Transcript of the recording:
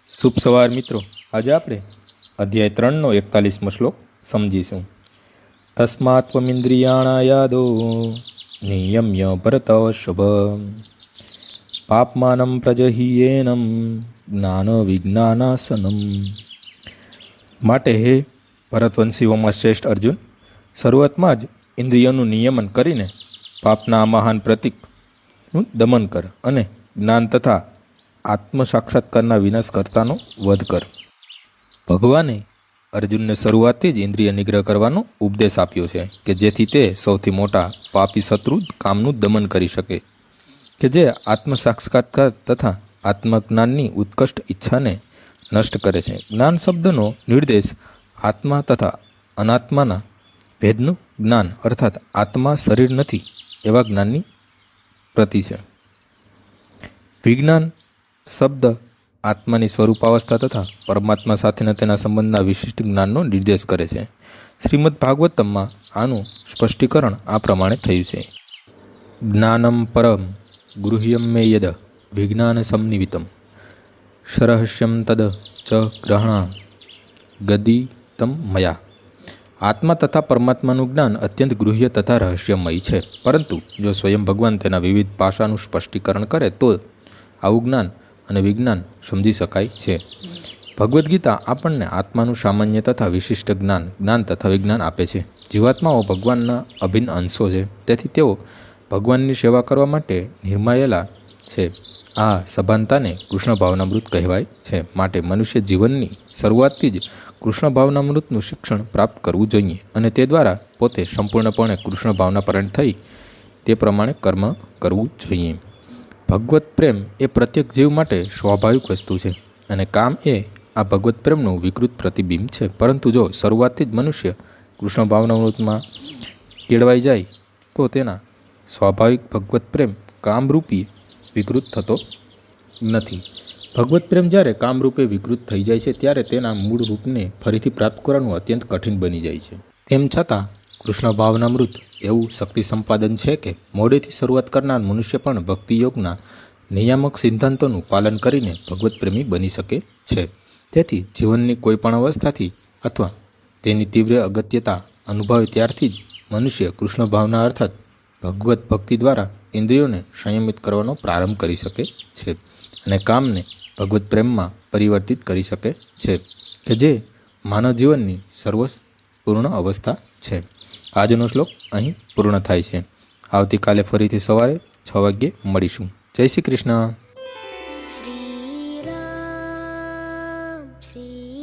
શુભ સવાર મિત્રો. આજે આપણે અધ્યાય 3નો 41મો શ્લોક સમજીશું. તસ્માત્વમિન્દ્રિયાણા યાદો નિયમ્ય ભરતવર્ષભ પાપમાનમ પ્રજહીયેનમ જ્ઞાન વિજ્ઞાનાસનમ. માટે હે ભરતવંશીઓમાં શ્રેષ્ઠ અર્જુન, શરૂઆતમાં જ ઇન્દ્રિયોનું નિયમન કરીને પાપના મહાન પ્રતીકનું દમન કર અને જ્ઞાન તથા આત્મ સાક્ષાત્કારના વિનાશ કરતાનો વધ કર. ભગવાને અર્જુનને શરૂઆતથી જ ઇન્દ્રિય નિગ્રહ કરવાનો ઉપદેશ આપ્યો છે કે જેથી તે સૌથી મોટા પાપી શત્રુ કામનું દમન કરી શકે, કે જે આત્મ સાક્ષાત્કાર તથા આત્મજ્ઞાનની ઉત્કૃષ્ટ ઈચ્છાને નષ્ટ કરે છે. જ્ઞાન શબ્દનો નિર્દેશ આત્મા તથા અનાત્માના ભેદનું જ્ઞાન અર્થાત આત્મા શરીર નથી એવા જ્ઞાનની પ્રતિ છે. વિજ્ઞાન શબ્દ આત્માની સ્વરૂપાવસ્થા તથા પરમાત્મા સાથેના તેના સંબંધના વિશિષ્ટ જ્ઞાનનો નિર્દેશ કરે છે. શ્રીમદ ભાગવતમમાં આનું સ્પષ્ટીકરણ આ પ્રમાણે થયું છે. જ્ઞાનમ પરમ ગૃહ્યમ મે યદ વિજ્ઞાન સંનિવિતમ સરહસ્યમ તદ ચ ગ્રહણા ગદિતમ મયા. આત્મા તથા પરમાત્માનું જ્ઞાન અત્યંત ગૃહ્ય તથા રહસ્યમય છે, પરંતુ જો સ્વયં ભગવાન તેના વિવિધ પાસાનું સ્પષ્ટીકરણ કરે તો આવું જ્ઞાન અને વિજ્ઞાન સમજી શકાય છે. ભગવદ્ ગીતા આપણને આત્માનું સામાન્ય તથા વિશિષ્ટ જ્ઞાન તથા વિજ્ઞાન આપે છે. જીવાત્માઓ ભગવાનના અભિન્ન અંશો છે, તેથી તેઓ ભગવાનની સેવા કરવા માટે નિર્માયેલા છે. આ સભાનતાને કૃષ્ણ ભાવનામૃત કહેવાય છે. માટે મનુષ્ય જીવનની શરૂઆતથી જ કૃષ્ણ ભાવનામૃતનું શિક્ષણ પ્રાપ્ત કરવું જોઈએ અને તે દ્વારા પોતે સંપૂર્ણપણે કૃષ્ણ ભાવના પરાયણ થઈ તે પ્રમાણે કર્મ કરવું જોઈએ. ભગવત પ્રેમ એ પ્રત્યેક જીવ માટે સ્વાભાવિક વસ્તુ છે અને કામ એ આ ભગવત પ્રેમનું વિકૃત પ્રતિબિંબ છે. પરંતુ જો શરૂઆતથી જ મનુષ્ય કૃષ્ણ ભાવનામૃતમાં કેળવાઈ જાય તો તેના સ્વાભાવિક ભગવત પ્રેમ કામરૂપી વિકૃત થતો નથી. ભગવત પ્રેમ જ્યારે કામરૂપે વિકૃત થઈ જાય છે ત્યારે તેના મૂળ રૂપને ફરીથી પ્રાપ્ત કરવાનું અત્યંત કઠિન બની જાય છે. તેમ છતાં કૃષ્ણ ભાવનામૃત એવું શક્તિ સંપાદન છે કે મોડેથી શરૂઆત કરનાર મનુષ્ય પણ ભક્તિયોગના નિયામક સિદ્ધાંતોનું પાલન કરીને ભગવત પ્રેમી બની શકે છે. તેથી જીવનની કોઈ પણ અવસ્થાથી અથવા તેની તીવ્ર અગત્યતા અનુભવે ત્યારથી જ મનુષ્ય કૃષ્ણ ભાવના અર્થાત ભગવત ભક્તિ દ્વારા ઇન્દ્રિયોને સંયમિત કરવાનો પ્રારંભ કરી શકે છે અને કામને ભગવત પ્રેમમાં પરિવર્તિત કરી શકે છે, કે જે માનવ જીવનની સર્વપૂર્ણ અવસ્થા છે. આજનો શ્લોક અહીં પૂર્ણ થાય છે. આવતીકાલે ફરીથી સવારે 6 વાગ્યે મળીશું. જય શ્રી કૃષ્ણ. શ્રી રામ શ્રી